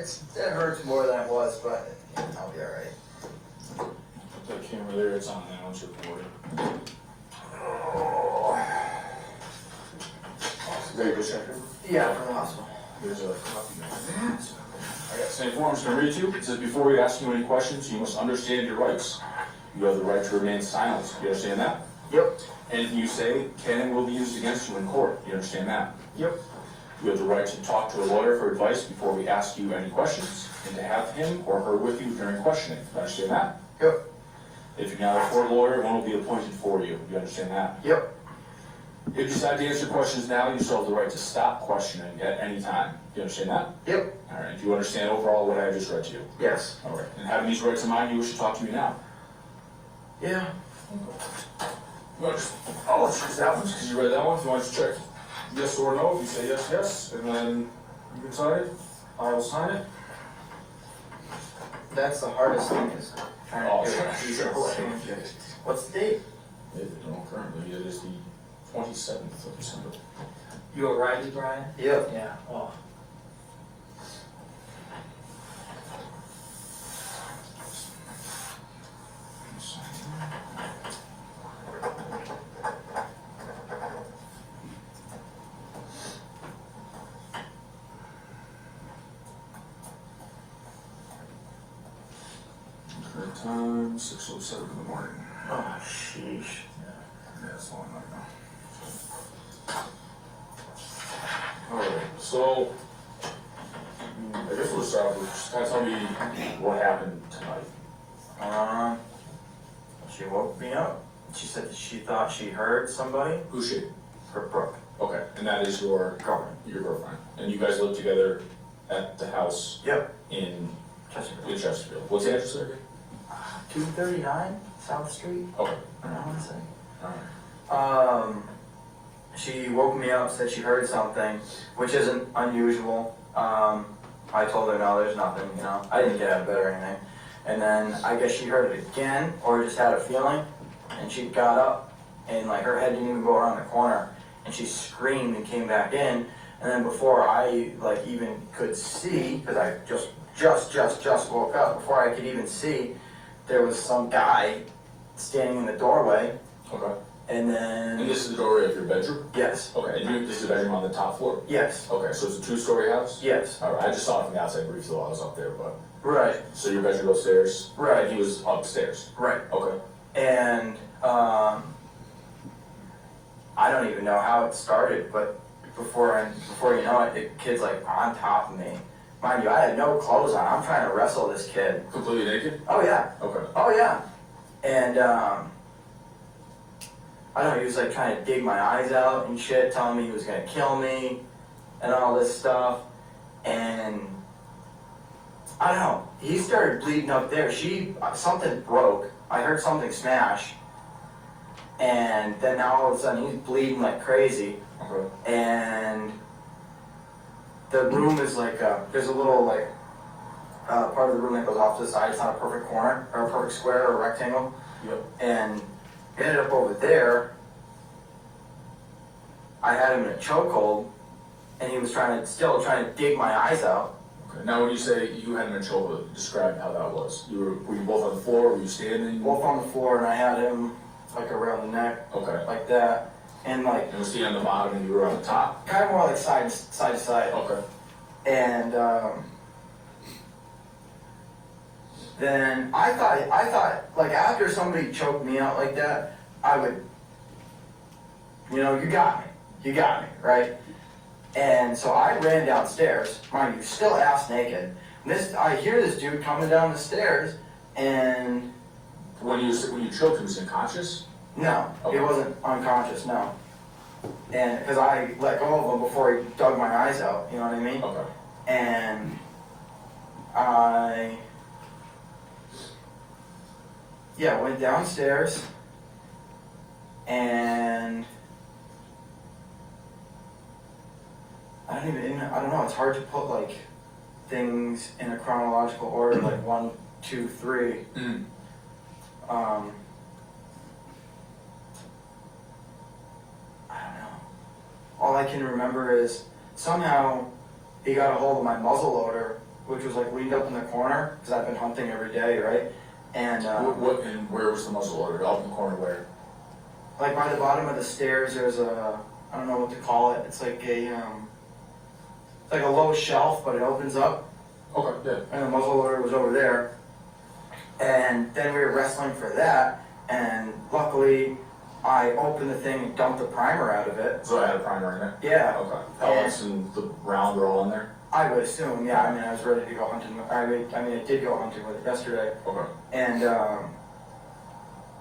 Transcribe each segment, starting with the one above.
It hurts more than it was, but I'll be alright. That camera there, it's on now, it's recording. Ready to check it? Yeah, from the hospital. There's a copy of that. I got the same form, I'm just gonna read it to you. It says, before we ask you any questions, you must understand your rights. You have the right to remain silent. You understand that? Yep. Anything you say can and will be used against you in court. You understand that? Yep. You have the right to talk to a lawyer for advice before we ask you any questions, and to have him or her with you during questioning. You understand that? Yep. If you're not afford a lawyer, one will be appointed for you. You understand that? Yep. If you decide to answer questions now, you still have the right to stop questioning at any time. You understand that? Yep. All right. Do you understand overall what I just read to you? Yes. All right. And having these rights in mind, you wish to talk to me now. Yeah. I'll choose that one because you read that one. If you want to check yes or no, if you say yes, yes, and then you can sign it. I will sign it. That's the hardest thing is trying to do it. What's the date? Currently, it is the 27th of December. You a righty, Brian? Yep. Yeah. Oh. Current time, 6:07 in the morning. Oh, sheesh. Yeah, that's long right now. Alright, so, I guess we'll start with, just kind of tell me what happened tonight. She woke me up. She said that she thought she heard somebody. Who's she? Her Brooke. Okay, and that is your Girlfriend. girlfriend. And you guys live together at the house Yep. in Chesterfield. Chesterfield. What's the address there? 239 South Street. Okay. I want to say. Alright. She woke me up, said she heard something, which isn't unusual. I told her, no, there's nothing, you know. I didn't get out of bed or anything. And then I guess she heard it again, or just had a feeling, and she got up, and like her head didn't even go around the corner, and she screamed and came back in. And then before I like even could see, because I just woke up, before I could even see, there was some guy standing in the doorway. Okay. And then... And this is the doorway of your bedroom? Yes. Okay, and this is the bedroom on the top floor? Yes. Okay, so it's a two-story house? Yes. Alright, I just saw it from the outside briefly while I was up there, but... Right. So your bedroom upstairs? Right. And he was upstairs? Right. Okay. And I don't even know how it started, but before you know it, the kid's like on top of me. Mind you, I had no clothes on. I'm trying to wrestle this kid. Completely naked? Oh yeah. Okay. Oh yeah. And I don't know, he was like trying to dig my eyes out and shit, telling me he was gonna kill me and all this stuff. And I don't know, he started bleeding up there. Something broke. I heard something smash. And then now all of a sudden he's bleeding like crazy. Okay. And the room is like, there's a little like, part of the room that goes off to the side. It's not a perfect corner, or a perfect square, or a rectangle. Yep. And ended up over there. I had him in a chokehold, and he was still trying to dig my eyes out. Okay. Now when you say you had him in a chokehold, describe how that was. Were you both on the floor? Were you standing? Both on the floor, and I had him like around the neck, Okay. like that. And like, And was he on the bottom and you were on the top? kind of more like side to side. Okay. And then I thought, like after somebody choked me out like that, I would, you know, you got me, right? And so I ran downstairs, mind you, still ass naked. And I hear this dude coming down the stairs, and When you choked him, was he unconscious? no, Okay. he wasn't unconscious, no. And because I let go of him before he dug my eyes out, you know what I mean? Okay. And went downstairs, and I don't know, it's hard to put like things in a chronological order, like 1, 2, 3. Mm. I don't know. All I can remember is somehow he got a hold of my muzzle loader which was like leaned up in the corner, because I've been hunting every day, right? And And where was the muzzle loader? Up in the corner where? like by the bottom of the stairs, there's a, I don't know what to call it. It's like a, it's like a low shelf, but it opens up. Okay, yeah. And the muzzle loader was over there. And then we were wrestling for that, and luckily I opened the thing and dumped the primer out of it. So I had a primer in it? Yeah. Okay. Pellets and the round are all in there? I would assume, yeah. I mean, I was ready to go hunting. I did go hunting with it yesterday. Okay. And,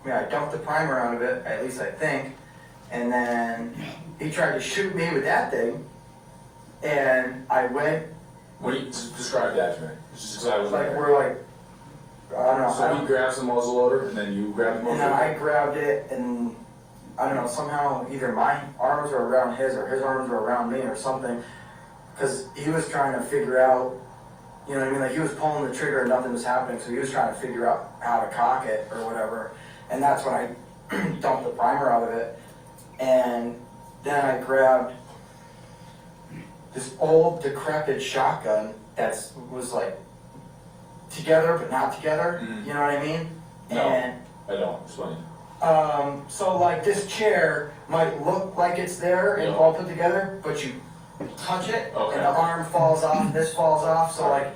yeah, I dumped the primer out of it, at least I think. And then he tried to shoot me with that thing. And I went. What do you describe that to me? Just because I was like, there. we're like, I don't know. So he grabs the muzzle loader and then you grab the muzzle And then loader? I grabbed it, and I don't know, somehow either my arms were around his or his arms were around me or something. Because he was trying to figure out, you know what I mean? Like, he was pulling the trigger and nothing was happening, so he was trying to figure out how to cock it or whatever. And that's when I dumped the primer out of it. And then I grabbed this old decrepit shotgun that was like together but not together, Mhm. you know what I mean? No. And I don't. Explain. so like this chair might look like it's there and Yeah. all put together, but you touch it Okay. and the arm falls off, this falls off, so like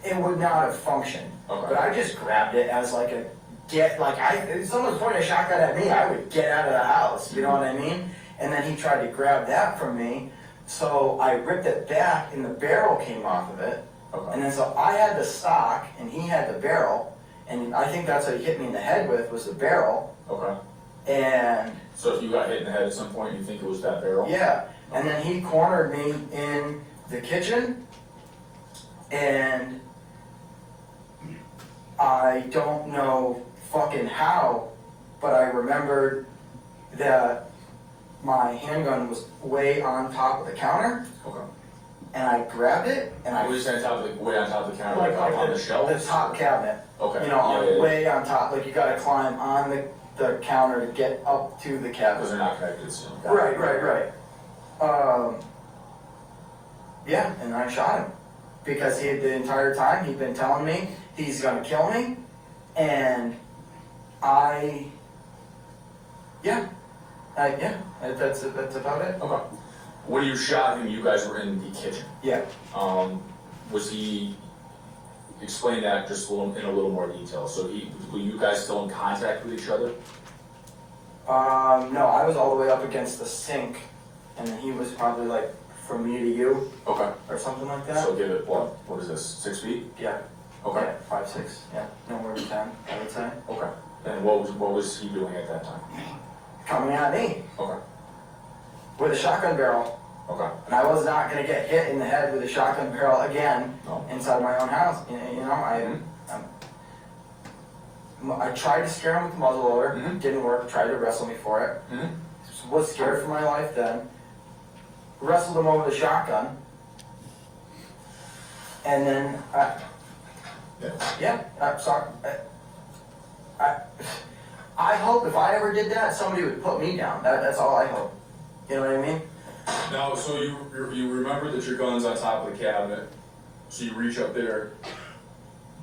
it would not have functioned. Okay. But I just grabbed it as like a if someone's pointing a shotgun at me, I would get out of the house, you know what I mean? And then he tried to grab that from me, so I ripped it back and the barrel came off of it. Okay. And then so I had the stock and he had the barrel, and I think that's what he hit me in the head with, was the barrel. Okay. And So if you got hit in the head at some point, you think it was that barrel? yeah, and then he cornered me in the kitchen, and I don't know fucking how, but I remembered that my handgun was way on top of the counter, Okay. and I grabbed it, and What I do you say way on top of the counter, like up on the shelf? the top cabinet, Okay. you know, Yeah, yeah, yeah. way on top, like you gotta climb on the counter to get up to the Because cabinet. they're not connected, so. Right. Yeah, and I shot him. Because the entire time he'd been telling me he's gonna kill me, and that's about it. Okay. When you shot him, you guys were in the kitchen. Yeah. Was he, explain that just in a little more detail. So were you guys still in contact with each other? No, I was all the way up against the sink, and then he was probably like from me to you, Okay. or something like that. So give it, what is this, 6 feet? Yeah. Okay. Yeah, 5, 6, yeah, no more than 10, I would say. Okay. And what was he doing at that time? Coming at me Okay. with a shotgun barrel. Okay. And I was not going to get hit in the head with a shotgun barrel again No. inside my own house. You know, I tried to scare him with the muzzle loader, Mhm. didn't work. Tried to wrestle me for it. Mm-hmm. Was scared for my life then. Wrestled him over the shotgun, and then sorry. I hope if I ever did that, somebody would put me down. That's all I hope. You know what I mean? Now, so you remember that your gun's on top of the cabinet, so you reach up there,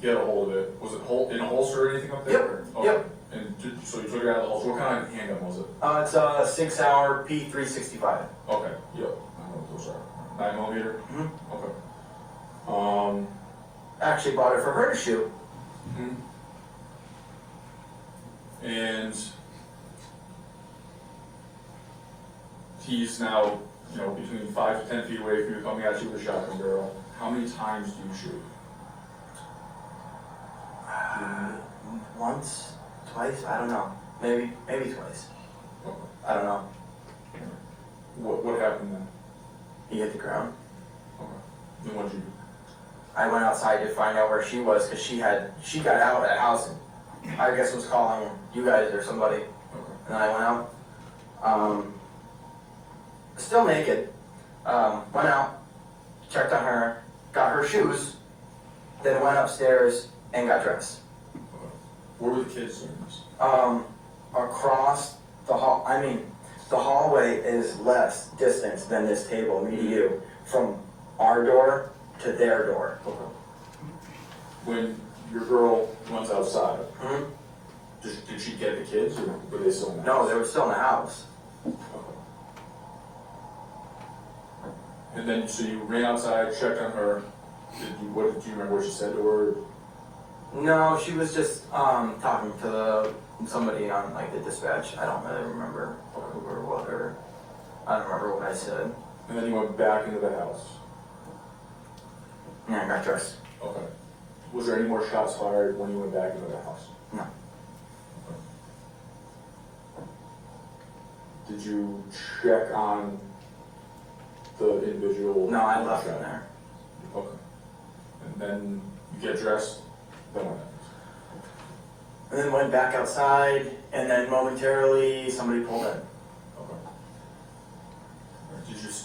get a hold of it. Was it in a holster or anything up there? Yep, or- oh, yep. And so you took it out of the holster. What kind of handgun was it? It's a 6-hour P365. Okay, yep. I know what those are. 9mm? Mhm. Okay. Actually bought it for her to shoot. Mhm. And he's now, between 5 to 10 feet away from you, coming at you with a shotgun barrel. How many times do you shoot? Once, twice, I don't know. Maybe twice. Okay. I don't know. What happened then? He hit the ground. Okay. Then what did you do? I went outside to find out where she was because she got out of that house and I guess was calling you guys or somebody. Okay. And then I went out. Still naked. Went out, checked on her, got her shoes, then went upstairs and got dressed. Okay. Where were the kids during this? Across the hall, the hallway is less distance than this table, me to you, from our door to their door. Okay. when your girl runs outside, Mhm. did she get the kids, or were they still in the house? No, they were still in the house. Okay. And then, so you ran outside, checked on her, do you remember what she said to her? No, she was just talking to somebody on like the dispatch. I don't really remember who or what, or I don't remember what I said. And then you went back into the house? Yeah, I got dressed. Okay. Was there any more shots fired when you went back into the house? No. Did you check on the individual? No, I left them there. Okay. And then you get dressed, then what happens? And then went back outside, and then momentarily somebody pulled in. Okay.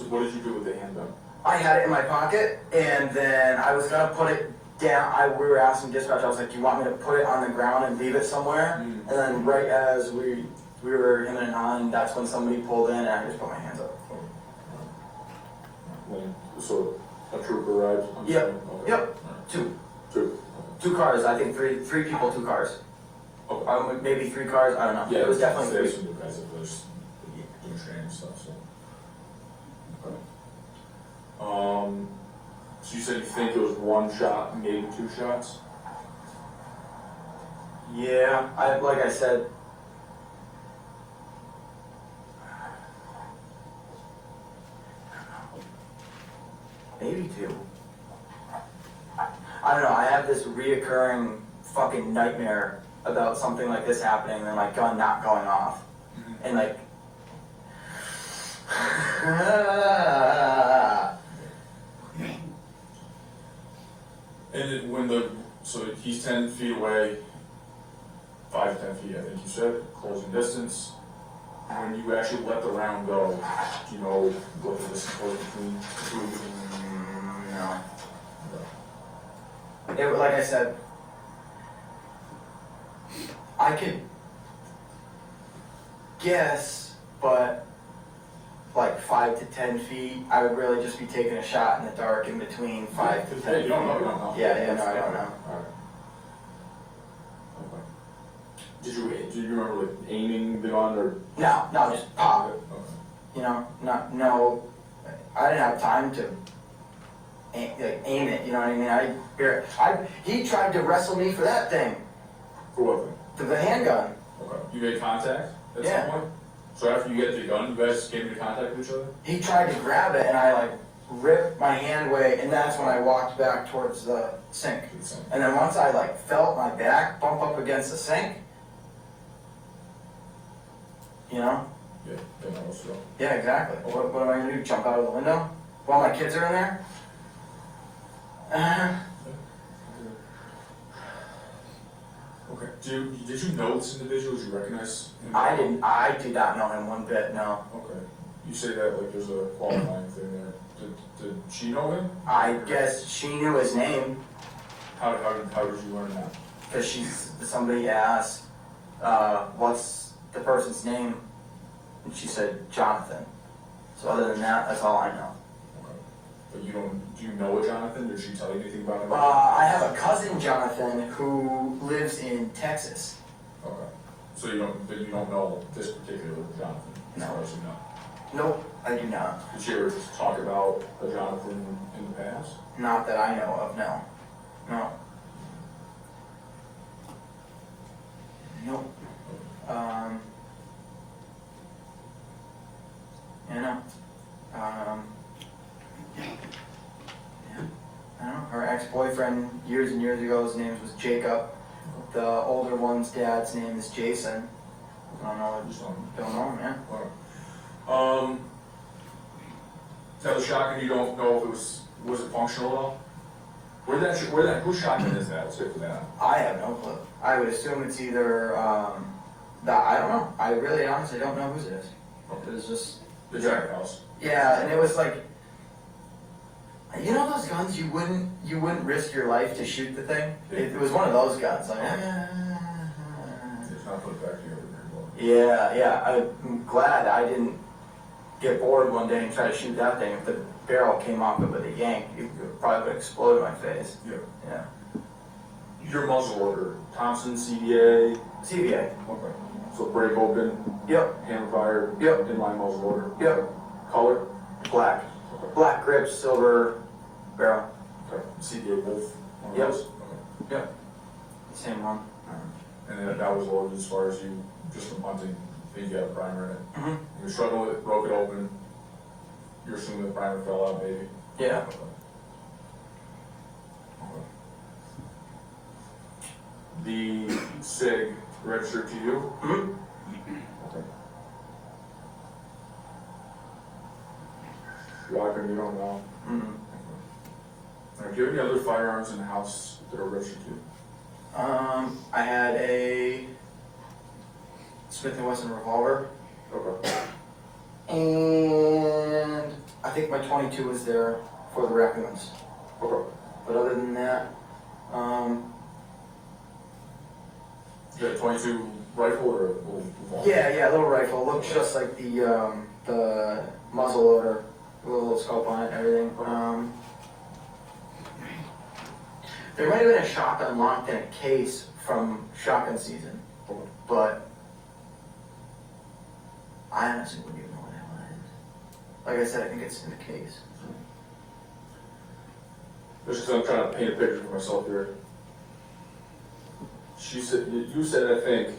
What did you do with the handgun? I had it in my pocket, and then I was gonna put it down. We were asking dispatch, I was like, do you want me to put it on the ground and leave it somewhere? Mm. And then right as we were hemming and hawing, that's when somebody pulled in, and I just put my hands up. So a trooper arrived? I'm Yep. assuming? Okay. Yep. Alright. Two Two. cars, I think three people, 2 cars. Okay. Maybe 3 cars, I don't know. Yeah, It was definitely there's 3. some new guys that were just doing training and stuff, so. Okay. So you said you think it was 1 shot, maybe 2 shots? Yeah, like I said, maybe 2. I don't know, I have this reoccurring fucking nightmare about something like this happening and then my gun not going off. And like, And so he's 10 feet away, 5 to 10 feet, I think you said, closing distance. When you actually let the round go, do you know what the distance was between the two of you? no. Like I said, I could guess, but like 5 to 10 feet, I would really just be taking a shot in the dark in between 5 to 10 Hey, feet. you don't know. Yeah, no, I don't know. Alright. Okay. Do you remember like aiming the gun or? No, just pop. Okay. You know, no, I didn't have time to aim it, you know what I mean? He tried to wrestle me for that thing, For what thing? for the handgun. Okay. You made contact at Yeah. some point? So after you get the gun, you guys came into contact with each other? He tried to grab it and I like ripped my hand away, and that's when I walked back towards the sink. And then once I like felt my back bump up against the sink, you know? Yeah, then I was wrong. Yeah, exactly. What am I gonna do, jump out of the window while my kids are in there? Okay. Did you know this individual? Did you recognize him? I did not know him one bit, no. Okay. You say that like there's a qualifying thing there. Did she know him? I guess she knew his name, How did you learn that? because somebody asked, what's the person's name? And she said, Johnathan. So other than that, that's all I know. Okay. But do you know a Johnathan? Did she tell you anything about him? I have a cousin, Johnathan, who lives in Texas. Okay. So you don't know this particular Johnathan? No. As far as you know. Nope, I do not. Did she ever talk about a Johnathan in the past? Not that I know of, no. No. Nope. Yeah, no. Yeah, I don't know. Her ex-boyfriend years and years ago, his name was Jacob. The older one's dad's name is Jason. I don't know. I just don't know, man. Alright. Now the shotgun, you don't know if it was it functional at all? Whose shotgun is that? Let's get to that. I have no clue. I would assume it's either, I don't know. I really honestly don't know whose it is. It was just, The Jack House. yeah, and it was like, you know those guns you wouldn't risk your life to shoot the thing? It was one of those guns. Like, It's not put back together very well. yeah. I'm glad I didn't get bored one day and try to shoot that thing. If the barrel came off it with a yank, it probably would explode in my face. Yeah. Yeah. Your muzzle loader, Thompson, CBA, CVA. okay. So break open, Yep, hammer fire, Yep. inline muzzle loader. yep. Color? Black. Okay. Black grips, silver barrel. Okay. CBA Wolf? One of Yep. those? Okay. Same one. And then that was loaded as far as you, just from hunting, I think you had a primer in it. Mm-hmm. You struggled with it, broke it open, you're assuming the primer fell out maybe? Yeah. Okay. Okay. The SIG registered to you? Mm-hmm. Okay. Shotgun, you don't know? Mm-hmm. Now, do you have any other firearms in the house that are registered to you? I had a Smith & Wesson revolver, Okay. and I think my 22 was there for the raccoons. Okay. But other than that, You had a 22 rifle or a little revolver? yeah, little rifle. Looks just like the muzzle loader, with a little scope on it and everything. There might have been a shotgun locked in a case from shotgun season, Okay. but I honestly wouldn't even know what the hell that is. Like I said, I think it's in the case. Just because I'm trying to paint a picture for myself here. She said, you said, I think,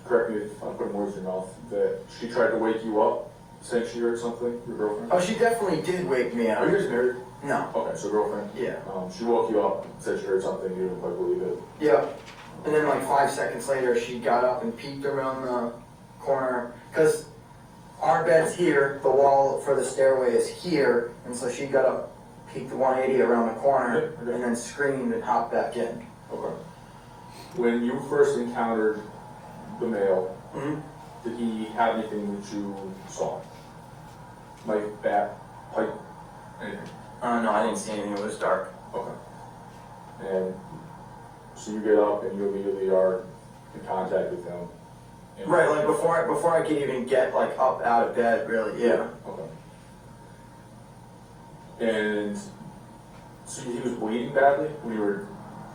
correct me if I'm putting words in your mouth, that she tried to wake you up, saying she heard something, your girlfriend? Oh, she definitely did wake me up. Are you guys married? No. Okay, so girlfriend. Yeah. She woke you up, said she heard something, you didn't quite believe it. Yep. And then like 5 seconds later, she got up and peeked around the corner. Because our bed's here, the wall for the stairway is here. And so she got up, peeked the 180 around the corner, Yeah, okay. and then screamed and hopped back in. Okay. When you first encountered the male, Mm-hmm. did he have anything that you saw? Like bat, pipe, anything? No, I didn't see anything. It was dark. Okay. And so you get up and you immediately are in contact with him. And- Right, like before I could even get like up out of bed, really, yeah. Okay. And so he was bleeding badly when you were,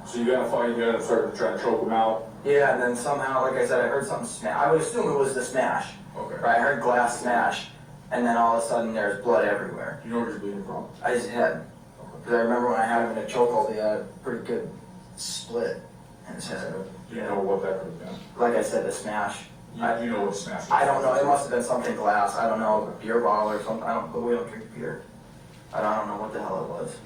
so you got to fight, you got to start to try to choke him out. Yeah, and then somehow, like I said, I heard something smash. I would assume it was the smash. Okay. Right, I heard glass smash, and then all of a sudden there's blood everywhere. Do you know where he's bleeding from? His head. Because I remember when I had him in a chokehold, he had a pretty good split in his head. Do you know what that could have been? Like I said, the smash. You know what smash was? I don't know. It must have been something glass. I don't know, a beer bottle or something. I don't. But we don't drink beer. I don't know what the hell it was.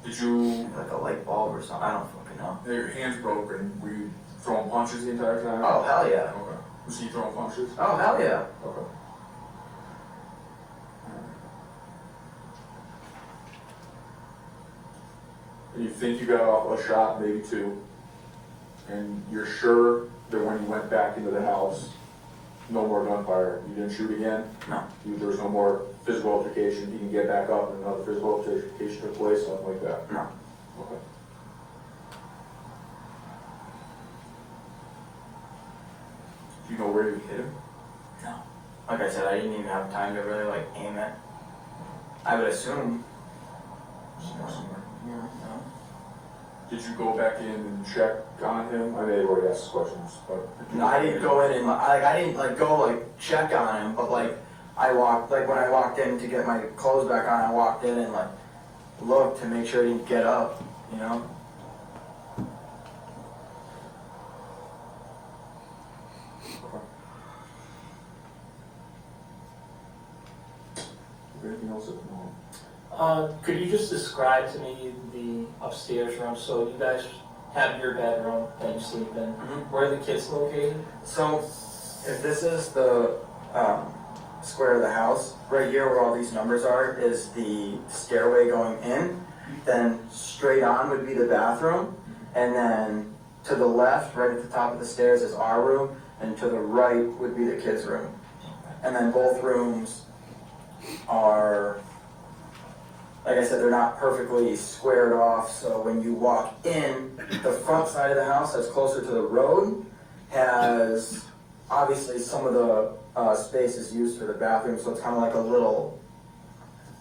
Did you, Like a light bulb or something. I don't fucking know. your hands broken, were you throwing punches the entire time? Oh hell yeah. Okay. Was he throwing punches? Oh hell yeah. Okay. And you think you got off a shot, maybe two, and you're sure that when you went back into the house, no more gunfire, you didn't shoot again? No. There was no more physical altercation, you can get back up and another physical altercation took place, something like that? No. Okay. Do you know where you hit him? No. Like I said, I didn't even have time to really like aim it. I would assume. Somewhere. Yeah. No. Did you go back in and check on him? I may have already asked questions, but. No, I didn't go in and I didn't like go like check on him, but like I walked like when I walked in to get my clothes back on, I walked in and like looked to make sure he didn't get up, you know. Anything else at the moment? Could you just describe to me the upstairs room? So you guys have your bedroom that you sleep in. Mhm. Where are the kids located? So if this is the square of the house, right here where all these numbers are is the stairway going in. Then straight on would be the bathroom, and then to the left, right at the top of the stairs, is our room, and to the right would be the kids' room. And then both rooms are, like I said, they're not perfectly squared off, so when you walk in, the front side of the house that's closer to the road has obviously some of the space is used for the bathroom, so it's kind of like a little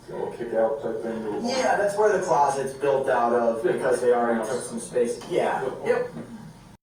little kick out type thing? Yeah, that's where the closet's built out of, because they already took some space. Yeah, yep.